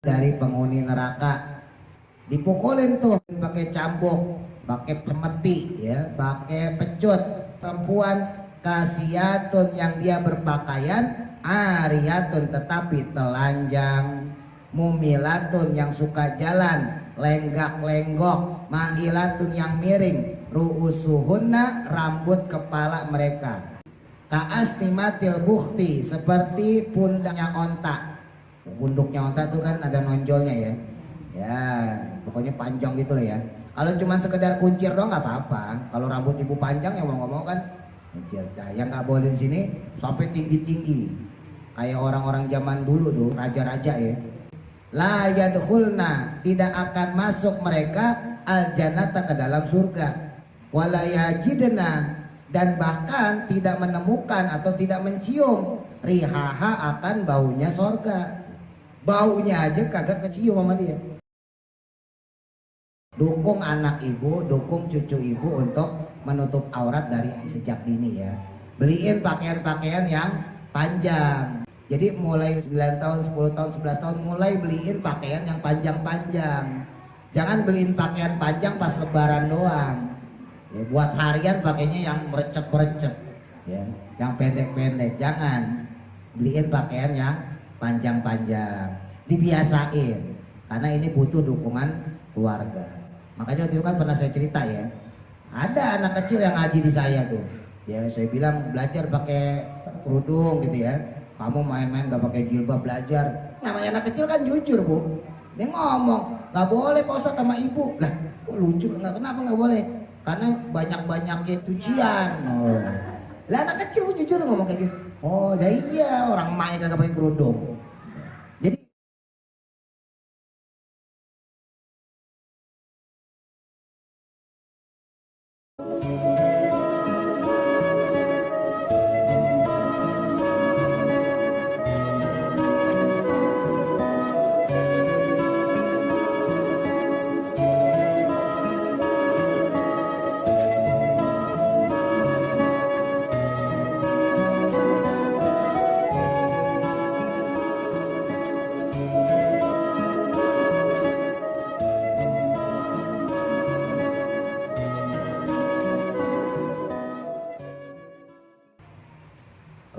dari penghuni neraka. Dipukulin tuh pakai cambuk, pakai cemeti, ya, pakai pecut. Perempuan kasiyatun yang dia berpakaian ariyatun tetapi telanjang, mumilatun yang suka jalan, lenggak-lenggok, mailatun yang miring, ruusuhunna rambut kepala mereka. Ka'asnimatil bukhti seperti pundaknya onta. Punduknya onta tuh kan ada nonjolnya ya. Ya, pokoknya panjang gitu lah ya. Kalau cuma sekedar kuncir doang nggak apa-apa. Kalau rambut ibu panjang ya mau ngomong kan kuncir. Nah, yang nggak boleh di sini sampai tinggi-tinggi. Kayak orang-orang zaman dulu tuh, raja-raja ya. La yadkhulna, tidak akan masuk mereka al-jannata ke dalam surga. Wala yajidna, dan bahkan tidak menemukan atau tidak mencium rihaha akan baunya surga. Baunya aja kagak kecium sama dia. Dukung anak ibu, dukung cucu ibu untuk menutup aurat dari sejak dini ya. Beliin pakaian-pakaian yang panjang. Jadi mulai 9 tahun, 10 tahun, 11 tahun mulai beliin pakaian yang panjang-panjang. Jangan beliin pakaian panjang pas lebaran doang. Ya, buat harian pakainya yang merecet-merecet ya, yang pendek-pendek. Jangan. Beliin pakaian yang panjang-panjang. Dibiasain. Karena ini butuh dukungan keluarga. Makanya waktu itu kan pernah saya cerita ya, ada anak kecil yang ngaji di saya tuh. Ya saya bilang belajar pakai kerudung gitu ya. Kamu main-main gak pakai jilbab belajar. Namanya anak kecil kan jujur bu. Dia ngomong gak boleh Pak Ustadz sama ibu. Lah kok lucu, nggak, kenapa gak boleh? Karena banyak-banyaknya cucian. Oh. Lah anak kecil pun jujur ngomong kayak gitu. Oh dah iya, orang main gak pakai kerudung. Jadi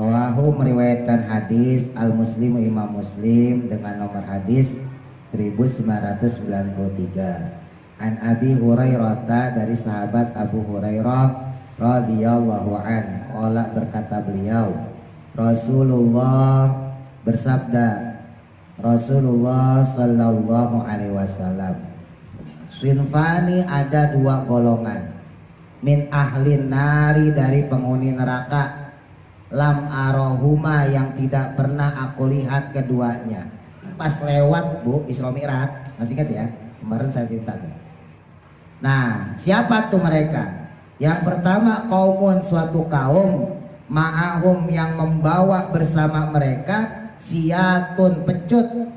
Rawahu meriwayatkan hadis Al-Muslimu Imam Muslim dengan nomor hadis 1993. An Abi Hurairah, dari sahabat Abu Hurairah radhiyallahu an, qala, berkata beliau, Rasulullah bersabda, Rasulullah sallallahu alaihi wasallam, sinfani, ada dua golongan, min ahlin nari, dari penghuni neraka, lam arohuma, yang tidak pernah aku lihat keduanya. Pas lewat bu Isra Mi'raj, masih ingat ya, kemarin saya cerita. Nah siapa tuh mereka? Yang pertama kaumun, suatu kaum, ma'ahum, yang membawa bersama mereka siyatun, pecut,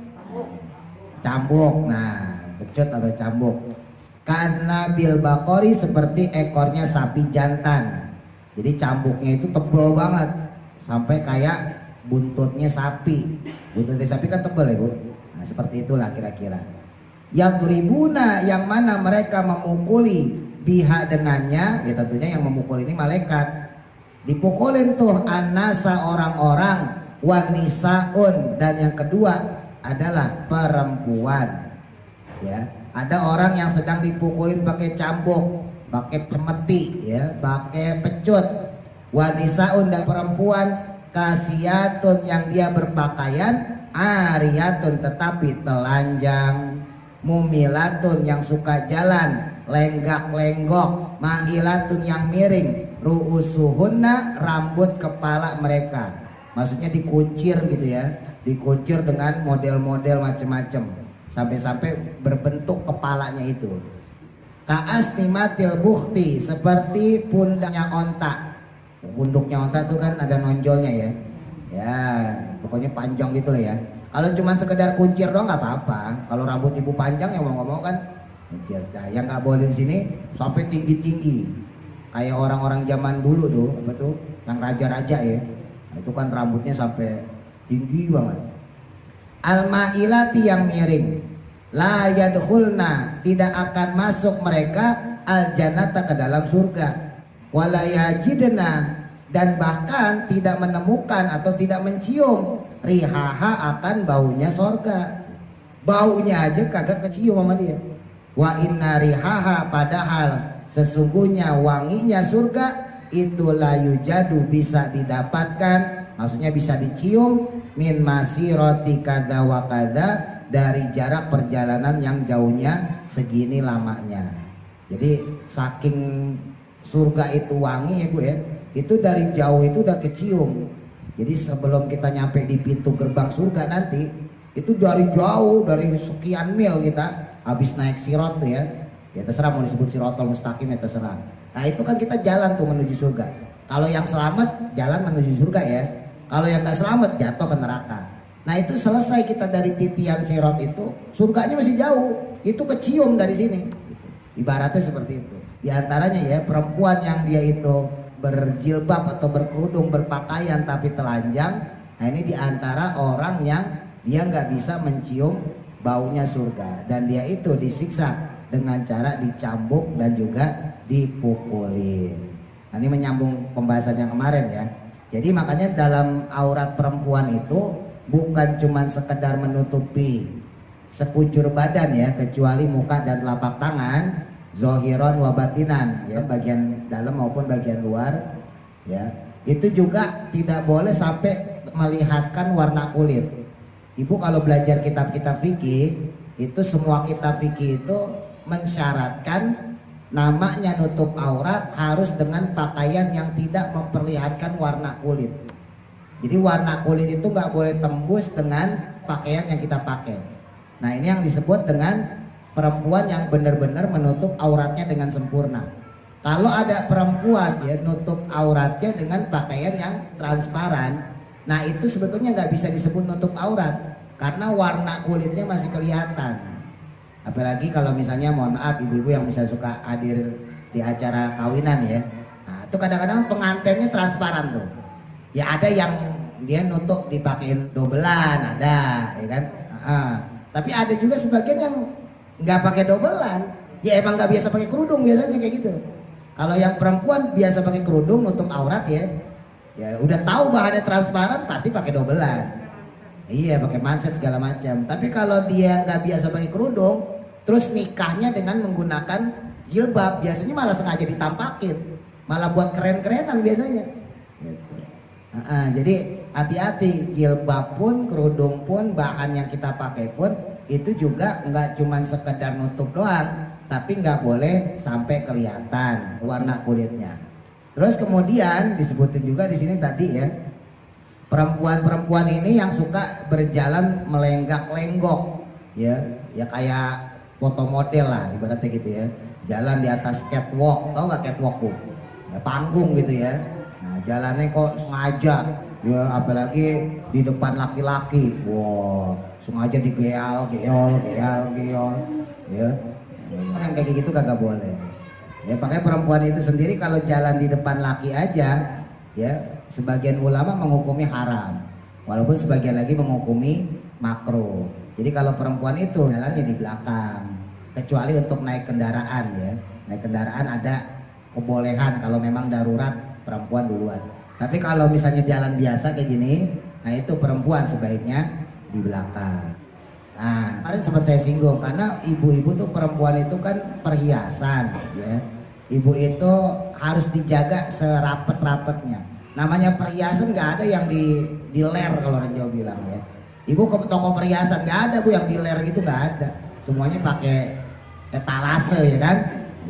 cambuk. Nah pecut atau cambuk, karena bil bakori, seperti ekornya sapi jantan. Jadi cambuknya itu tebal banget, sampai kayak buntutnya sapi. Buntutnya sapi kan tebal ya bu. Nah seperti itulah kira-kira. Yadribuna, yang mana mereka memukuli, biha, dengannya. Ya tentunya yang memukul ini malaikat. Dipukulin tuh anasa, orang-orang, wanisaun, dan yang kedua adalah perempuan. Ya, ada orang yang sedang dipukulin pakai cambuk, pakai cemeti, ya, pakai pecut. Wanisaun, dan perempuan kasiyatun yang dia berpakaian ariyatun tetapi telanjang, mumilatun yang suka jalan, lenggak-lenggok, mailatun yang miring, ruusuhunna rambut kepala mereka. Maksudnya dikuncir gitu ya, dikuncir dengan model-model macam-macam sampai-sampai berbentuk kepalanya itu. Ka'asnimatil bukhti, seperti pundaknya onta. Punduknya onta tuh kan ada nonjolnya ya. Ya, pokoknya panjang gitu lah ya. Kalau cuma sekedar kuncir doang nggak apa-apa. Kalau rambut ibu panjang ya mau ngomong kan kuncir. Nah, yang nggak boleh di sini sampai tinggi-tinggi. Kayak orang-orang zaman dulu tuh, apa tuh, yang raja-raja ya. Nah, itu kan rambutnya sampai tinggi banget. al-mailati yang miring, la yadkhulna tidak akan masuk mereka al-jannata ke dalam surga, wala yajidna dan bahkan tidak menemukan atau tidak mencium rihaha akan baunya surga. Baunya aja kagak kecium sama dia. Wa inna rihaha padahal sesungguhnya wanginya surga itu la yujadu bisa didapatkan, maksudnya bisa dicium min masirati kada wa kada dari jarak perjalanan yang jauhnya segini lamanya. Jadi saking surga itu wangi ya Bu ya, itu dari jauh itu udah kecium. Jadi sebelum kita nyampe di pintu gerbang surga nanti, itu dari jauh, dari sekian mil kita habis naik sirot tuh ya. Ya terserah mau disebut sirotol mustaqim ya terserah. Nah itu kan kita jalan tuh menuju surga. Kalau yang selamat jalan menuju surga ya. Kalau yang nggak selamat jatuh ke neraka. Nah itu selesai kita dari titian sirot itu, surganya masih jauh. Itu kecium dari sini. Ibaratnya seperti itu. Di antaranya ya perempuan yang dia itu berjilbab atau berkerudung berpakaian tapi telanjang. Nah ini di antara orang yang dia nggak bisa mencium baunya surga dan dia itu disiksa dengan cara dicambuk dan juga dipukulin. Nah, ini menyambung pembahasan yang kemarin ya. Jadi makanya dalam aurat perempuan itu bukan cuma sekedar menutupi sekujur badan ya, kecuali muka dan telapak tangan, zohiron wa batinan ya, bagian dalam maupun bagian luar ya. Itu juga tidak boleh sampai melihatkan warna kulit. Ibu kalau belajar kitab-kitab fikih, itu semua kitab fikih itu mensyaratkan namanya nutup aurat harus dengan pakaian yang tidak memperlihatkan warna kulit. Jadi warna kulit itu nggak boleh tembus dengan pakaian yang kita pakai. Nah ini yang disebut dengan perempuan yang benar-benar menutup auratnya dengan sempurna. Kalau ada perempuan ya nutup auratnya dengan pakaian yang transparan, nah itu sebetulnya nggak bisa disebut nutup aurat karena warna kulitnya masih kelihatan. Apalagi kalau misalnya mohon maaf ibu-ibu yang bisa suka hadir di acara kawinan ya, nah itu kadang-kadang pengantinnya transparan tuh. Ya ada yang dia nutup dipakein dobelan ada, ya kan? Tapi ada juga sebagian yang nggak pakai dobelan, ya emang nggak biasa pakai kerudung biasanya kayak gitu. Kalau yang perempuan biasa pakai kerudung nutup aurat ya udah tahu bahannya transparan pasti pakai dobelan. Iya pakai manset segala macam. Tapi kalau dia nggak biasa pakai kerudung, terus nikahnya dengan menggunakan jilbab, biasanya malah sengaja ditampakin, malah buat keren-kerenan biasanya. Gitu. Jadi hati-hati, jilbab pun, kerudung pun, bahan yang kita pakai pun itu juga nggak cuma sekedar nutup doang, tapi nggak boleh sampai kelihatan warna kulitnya. Terus kemudian disebutin juga di sini tadi ya, perempuan-perempuan ini yang suka berjalan melenggak-lenggok ya kayak foto model lah ibaratnya gitu ya, jalan di atas catwalk, tau nggak catwalk Bu? Ya, panggung gitu ya. Nah jalannya kok sengaja ya, apalagi di depan laki-laki, wow sengaja digeol ya. Yang kayak gitu kagak boleh ya. Pakai perempuan itu sendiri kalau jalan di depan laki aja ya, sebagian ulama menghukumi haram, walaupun sebagian lagi menghukumi makruh. Jadi kalau perempuan itu jalannya di belakang, kecuali untuk naik kendaraan ya, naik kendaraan ada kebolehan kalau memang darurat perempuan duluan. Tapi kalau misalnya jalan biasa kayak gini, nah itu perempuan sebaiknya di belakang. Nah, kemarin sempat saya singgung karena ibu-ibu tuh perempuan itu kan perhiasan ya. Ibu itu harus dijaga serapet-rapetnya. Namanya perhiasan nggak ada yang di ler kalau orang Jawa bilang ya. Ibu ke toko perhiasan nggak ada Bu yang di ler gitu, nggak ada. Semuanya pakai etalase ya kan?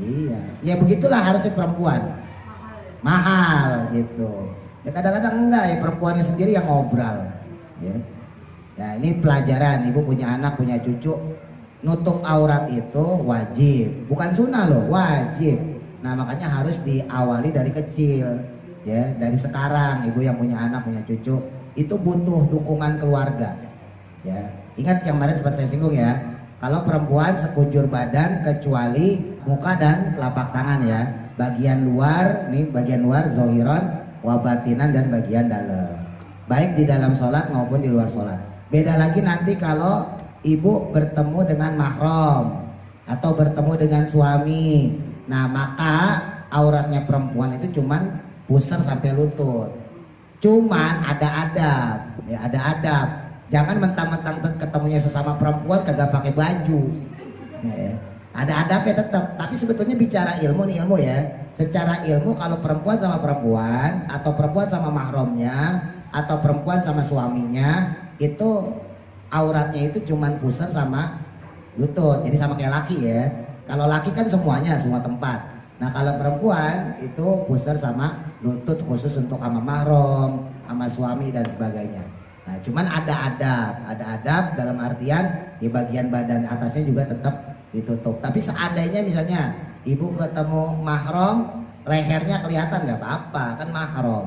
Iya. Ya begitulah harusnya perempuan. Mahal gitu. Ya kadang-kadang enggak ya, perempuannya sendiri yang ngobral. Ya. Ya ini pelajaran, ibu punya anak, punya cucu, nutup aurat itu wajib, bukan sunnah loh, wajib. Nah makanya harus diawali dari kecil, ya dari sekarang. Ibu yang punya anak, punya cucu, itu butuh dukungan keluarga. Ya ingat yang kemarin sempat saya singgung ya, kalau perempuan sekujur badan kecuali muka dan telapak tangan ya, bagian luar, nih bagian luar zohiron, wabatinan dan bagian dalam, baik di dalam sholat maupun di luar sholat. Beda lagi nanti kalau ibu bertemu dengan mahram atau bertemu dengan suami. Nah, maka auratnya perempuan itu cuman pusar sampai lutut. Cuman ada adab, ya ada adab. Jangan mentang-mentang ketemunya sesama perempuan kagak pakai baju. Ya. Ada adabnya tetap. Tapi sebetulnya bicara ilmu nih, ilmu ya. Secara ilmu kalau perempuan sama perempuan atau perempuan sama mahramnya atau perempuan sama suaminya itu auratnya itu cuman pusar sama lutut. Jadi sama kayak laki ya. Kalau laki kan semuanya, semua tempat. Nah kalau perempuan itu pusar sama lutut khusus untuk sama mahram, sama suami dan sebagainya. Nah cuman ada adab dalam artian di bagian badan atasnya juga tetap ditutup. Tapi seandainya misalnya ibu ketemu mahram, lehernya kelihatan nggak apa-apa, kan mahram.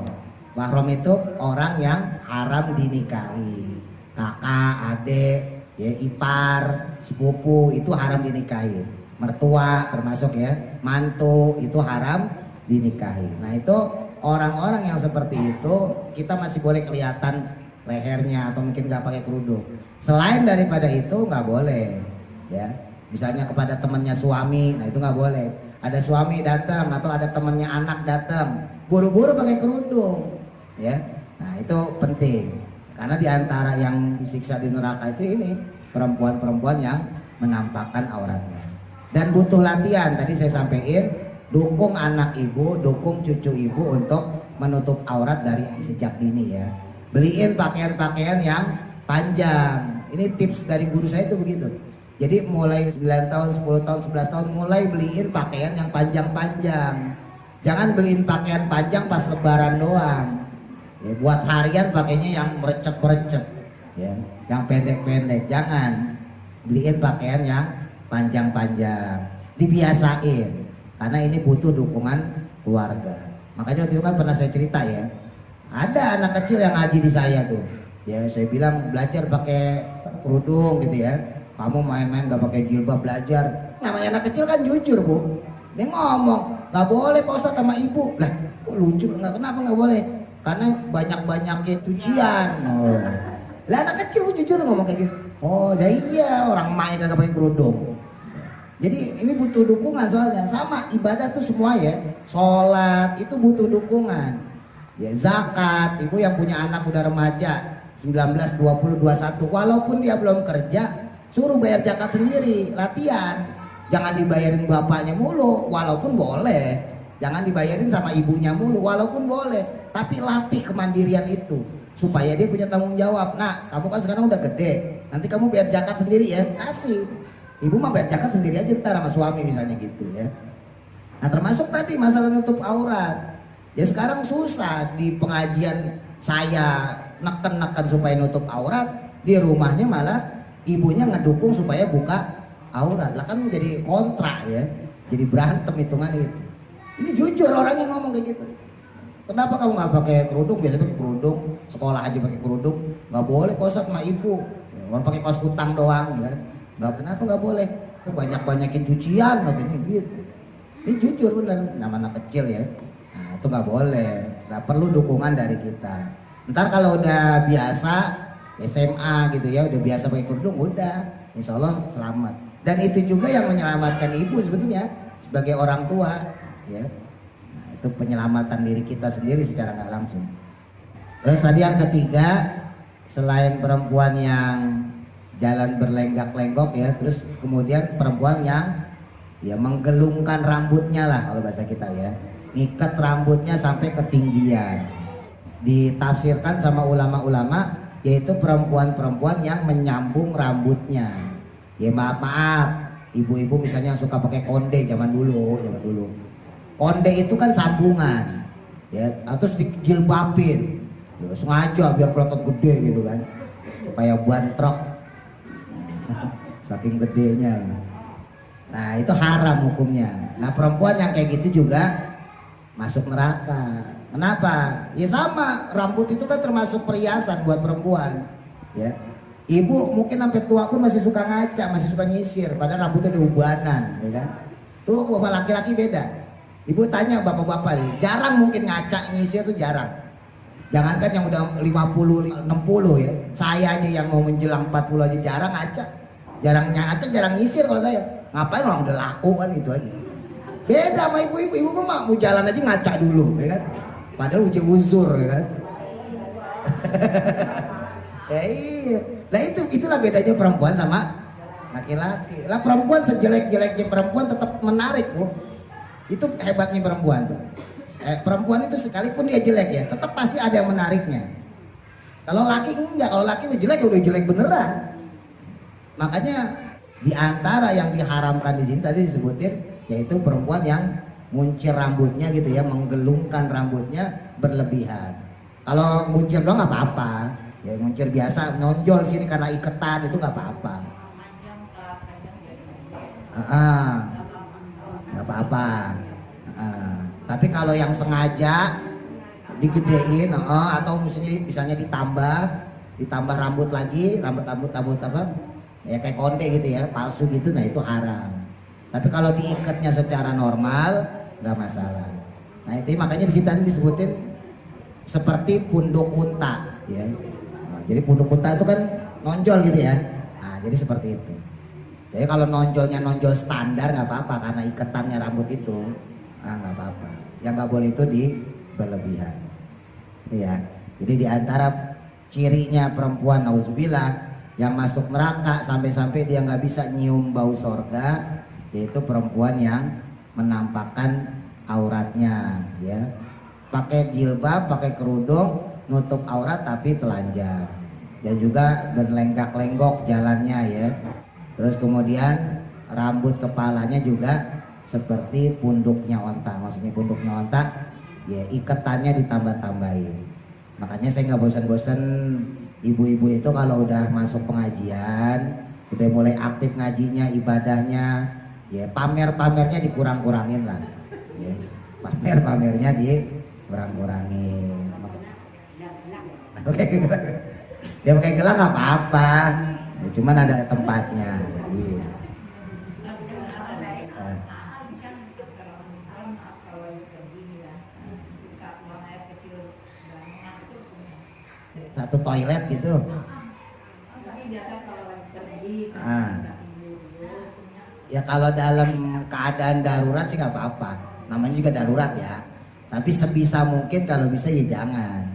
Mahram itu orang yang haram dinikahi. Kakak, adik, ya, ipar, sepupu itu haram dinikahi. Mertua termasuk ya, mantu itu haram dinikahi. Nah itu orang-orang yang seperti itu kita masih boleh kelihatan lehernya atau mungkin nggak pakai kerudung. Selain daripada itu nggak boleh, ya. Misalnya kepada temannya suami, nah itu nggak boleh. Ada suami datang atau ada temannya anak datang, buru-buru pakai kerudung, ya. Nah itu penting, karena diantara yang disiksa di neraka itu ini perempuan-perempuan yang menampakkan auratnya. Dan butuh latihan. Tadi saya sampaikan, dukung anak ibu, dukung cucu ibu untuk menutup aurat dari sejak dini ya. Beliin pakaian-pakaian yang panjang. Ini tips dari guru saya itu begitu. Jadi mulai 9 tahun, 10 tahun, 11 tahun mulai beliin pakaian yang panjang-panjang. Jangan beliin pakaian panjang pas lebaran doang. Ya, buat harian pakainya yang merecet-merecet. Ya, yang pendek-pendek. Jangan. Beliin pakaian yang panjang-panjang. Dibiasain. Karena ini butuh dukungan keluarga. Makanya waktu itu kan pernah saya cerita ya. Ada anak kecil yang ngaji di saya tuh. Ya saya bilang belajar pakai kerudung gitu ya. Kamu main-main gak pakai jilbab belajar. Namanya anak kecil kan jujur bu. Dia ngomong gak boleh Pak Ustadz sama ibu. Lah kok lucu, nggak kenapa gak boleh? Karena banyak-banyakin cucian. Oh. Lah anak kecil bu jujur ngomong kayak gitu. Oh dah iya orang main gak pakai kerudung. Jadi ini butuh dukungan soalnya. Sama ibadah tuh semua ya. Sholat itu butuh dukungan. Ya zakat, ibu yang punya anak udah remaja 19, 20, 21, walaupun dia belum kerja, suruh bayar zakat sendiri, latihan. Jangan dibayarin bapaknya mulu, walaupun boleh. Jangan dibayarin sama ibunya mulu, walaupun boleh. Tapi latih kemandirian itu supaya dia punya tanggung jawab. Nah, kamu kan sekarang udah gede, nanti kamu bayar zakat sendiri ya, kasih. Ibu mah bayar zakat sendiri aja ntar sama suami misalnya gitu ya. Nah termasuk tadi masalah nutup aurat. Ya sekarang susah di pengajian saya neken-neken supaya nutup aurat, di rumahnya malah ibunya ngedukung supaya buka aurat. Lah kan jadi kontra ya, jadi berantem hitungan itu. Ini jujur orang yang ngomong kayak gitu. Kenapa kamu nggak pakai kerudung? Biasanya pakai kerudung, sekolah aja pakai kerudung, nggak boleh kosot sama ibu. Orang pakai kaos kutang doang, ya. Nggak, kenapa nggak boleh? Banyak-banyakin cucian katanya gitu. Ini jujur benar, nama anak kecil ya. Nah, itu nggak boleh. Nah, perlu dukungan dari kita. Ntar kalau udah biasa SMA gitu ya, udah biasa pakai kerudung, udah, insya Allah selamat. Dan itu juga yang menyelamatkan ibu sebetulnya sebagai orang tua, ya. Nah, itu penyelamatan diri kita sendiri secara nggak langsung. Terus tadi yang ketiga, selain perempuan yang jalan berlenggak-lenggok ya, terus kemudian perempuan yang ya menggelungkan rambutnya lah kalau bahasa kita ya, ngikat rambutnya sampai ketinggian. Ditafsirkan sama ulama-ulama yaitu perempuan-perempuan yang menyambung rambutnya. Ya maaf, ibu-ibu misalnya yang suka pakai konde zaman dulu. Konde itu kan sambungan, ya, terus dijilbabin, ya, sengaja biar kelihatan gede gitu kan, kayak ban truk. Saking gedenya. Nah itu haram hukumnya. Nah perempuan yang kayak gitu juga masuk neraka. Kenapa? Ya sama, rambut itu kan termasuk perhiasan buat perempuan. Ya, ibu mungkin sampai tua pun masih suka ngaca, masih suka nyisir, padahal rambutnya udah ubanan, ya kan? Tuh sama laki-laki beda. Ibu tanya bapak-bapak nih, jarang mungkin ngaca nyisir tuh jarang. Jangankan yang udah 50, 60 ya. Saya aja yang mau menjelang 40 aja jarang ngaca. Jarang ngaca, jarang nyisir kalau saya. Ngapain, orang udah laku kan gitu aja. Beda sama ibu-ibu, ibu mah mau jalan aja ngaca dulu, ya kan? Padahal uji uzur, ya kan? Ya iya. Lah itulah bedanya perempuan sama laki-laki. Lah perempuan sejelek-jeleknya perempuan tetap menarik, Bu. Itu hebatnya perempuan tuh. Perempuan itu sekalipun dia jelek ya, tetap pasti ada yang menariknya. Kalau laki enggak, kalau laki udah jelek beneran. Makanya di antara yang diharamkan di sini tadi disebutin yaitu perempuan yang muncir rambutnya gitu ya, menggelungkan rambutnya berlebihan. Kalau muncir doang nggak apa-apa, ya muncir biasa nonjol di sini karena iketan itu nggak apa-apa. Nggak apa-apa. Tapi kalau yang sengaja digedein, atau misalnya ditambah rambut lagi, rambut apa? Ya kayak konde gitu ya, palsu gitu, nah itu haram. Tapi kalau diikatnya secara normal nggak masalah. Nah itu makanya di sini tadi disebutin seperti punduk unta, ya. Nah, jadi punduk unta itu kan nonjol gitu ya. Nah jadi seperti itu. Jadi kalau nonjolnya nonjol standar nggak apa-apa karena ikatannya rambut itu, nggak apa-apa. Yang nggak boleh itu di berlebihan. Ya. Jadi di antara cirinya perempuan nauzubillah yang masuk neraka sampai-sampai dia nggak bisa nyium bau sorga, yaitu perempuan yang menampakkan auratnya, ya, pakai jilbab, pakai kerudung, nutup aurat tapi telanjang, dan juga berlenggak-lenggok jalannya, ya. Terus kemudian rambut kepalanya juga seperti punduknya onta, maksudnya punduknya onta, ya iketannya ditambah-tambahin. Makanya saya nggak bosan-bosan ibu-ibu itu kalau udah masuk pengajian, udah mulai aktif ngajinya, ibadahnya, ya pamer-pamernya dikurang-kurangin lah, ya. Pamer-pamernya dikurang-kurangin. Oke, dia pakai gelang nggak apa-apa, ya, cuman ada tempatnya. Ya. Satu toilet gitu. Ya kalau dalam keadaan darurat sih nggak apa-apa, namanya juga darurat ya. Tapi sebisa mungkin kalau bisa ya jangan.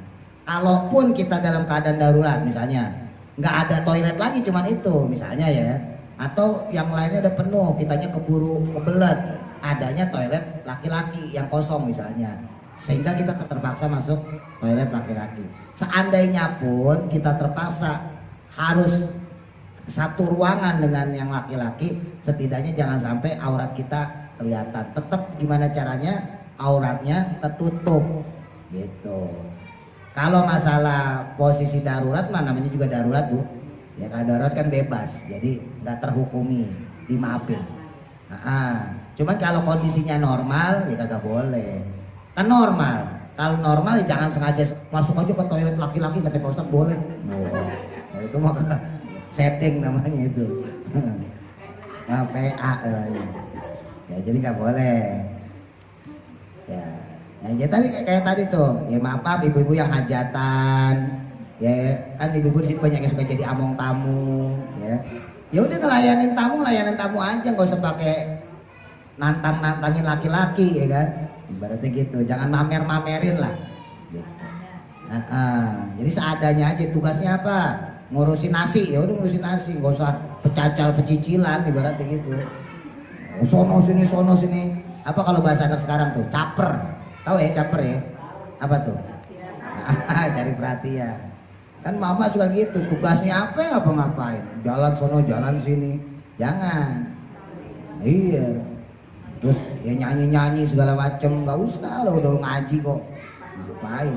Kalaupun kita dalam keadaan darurat, misalnya nggak ada toilet lagi, cuman itu misalnya ya, atau yang lainnya udah penuh, kitanya keburu kebelet, adanya toilet laki-laki yang kosong misalnya, sehingga kita terpaksa masuk toilet laki-laki. Seandainya pun kita terpaksa harus satu ruangan dengan yang laki-laki, setidaknya jangan sampai aurat kita kelihatan. Tetap gimana caranya auratnya tertutup gitu. Kalau masalah posisi darurat mah namanya juga darurat, Bu. Ya kalau darurat kan bebas, jadi nggak terhukumi, dimaafin. Cuman kalau kondisinya normal ya kagak boleh. Kan normal. Kalau normal ya jangan sengaja masuk aja ke toilet laki-laki, kata Pak Ustadz boleh. Nah, itu mah setting namanya itu. Nah, PA ya jadi nggak boleh. Ya, jadi tadi kayak tadi tuh, ya maaf ibu-ibu yang hajatan, ya kan ibu-ibu di sini banyak yang suka jadi among tamu, ya. Ya udah ngelayanin tamu aja, nggak usah pakai nantangin laki-laki, ya kan. Ibaratnya gitu, jangan mamer-mamerin lah. Gitu. Jadi seadanya aja, tugasnya apa? Ngurusin nasi, ya udah ngurusin nasi, nggak usah pecicilan, ibaratnya gitu. Sono sini. Apa kalau bahasa anak sekarang tuh? Caper, tahu ya caper ya? Apa tuh? Cari perhatian. Kan mama suka gitu, tugasnya apa ya ngapain? Jalan sono, jalan sini, jangan. Iya. Terus ya nyanyi segala macem, nggak usah lo udah ngaji kok, ngapain?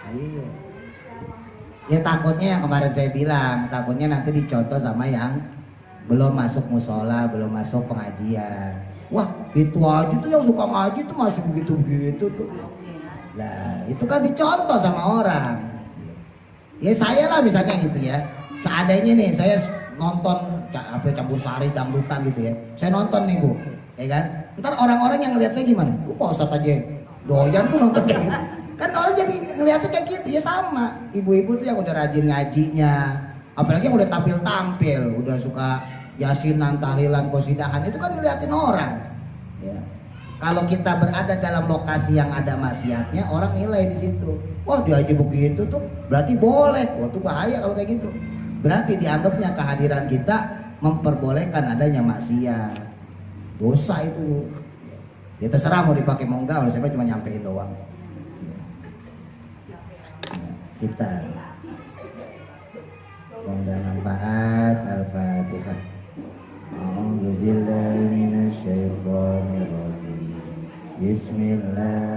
Iya. Ya takutnya yang kemarin saya bilang, takutnya nanti dicontoh sama yang belum masuk musola, belum masuk pengajian. Wah itu aja tuh yang suka ngaji tuh masuk begitu tuh. Lah itu kan dicontoh sama orang. Ya saya lah misalnya gitu ya. Seandainya nih saya nonton campur sari dangdutan gitu ya, saya nonton nih Bu, ya kan, ntar orang-orang yang ngeliat saya gimana? Pak Ustadz aja doyan tuh nonton kayak gitu. Kan orang jadi ngeliatnya kayak gitu ya, sama ibu-ibu tuh yang udah rajin ngajinya, apalagi yang udah tampil udah suka yasinan, tahlilan, qosidahan, itu kan ngeliatin orang ya. Kalau kita berada dalam lokasi yang ada maksiatnya, orang nilai di situ, wah dia aja begitu tuh berarti boleh, wah itu bahaya kalau kayak gitu, berarti dianggapnya kehadiran kita memperbolehkan adanya maksiat, dosa itu. Ya terserah mau dipakai mau enggak, saya cuma nyampein doang. Kita semoga manfaat. Al-Fatihah. A'udzu billahi minasy syaithanir rajim. Bismillah.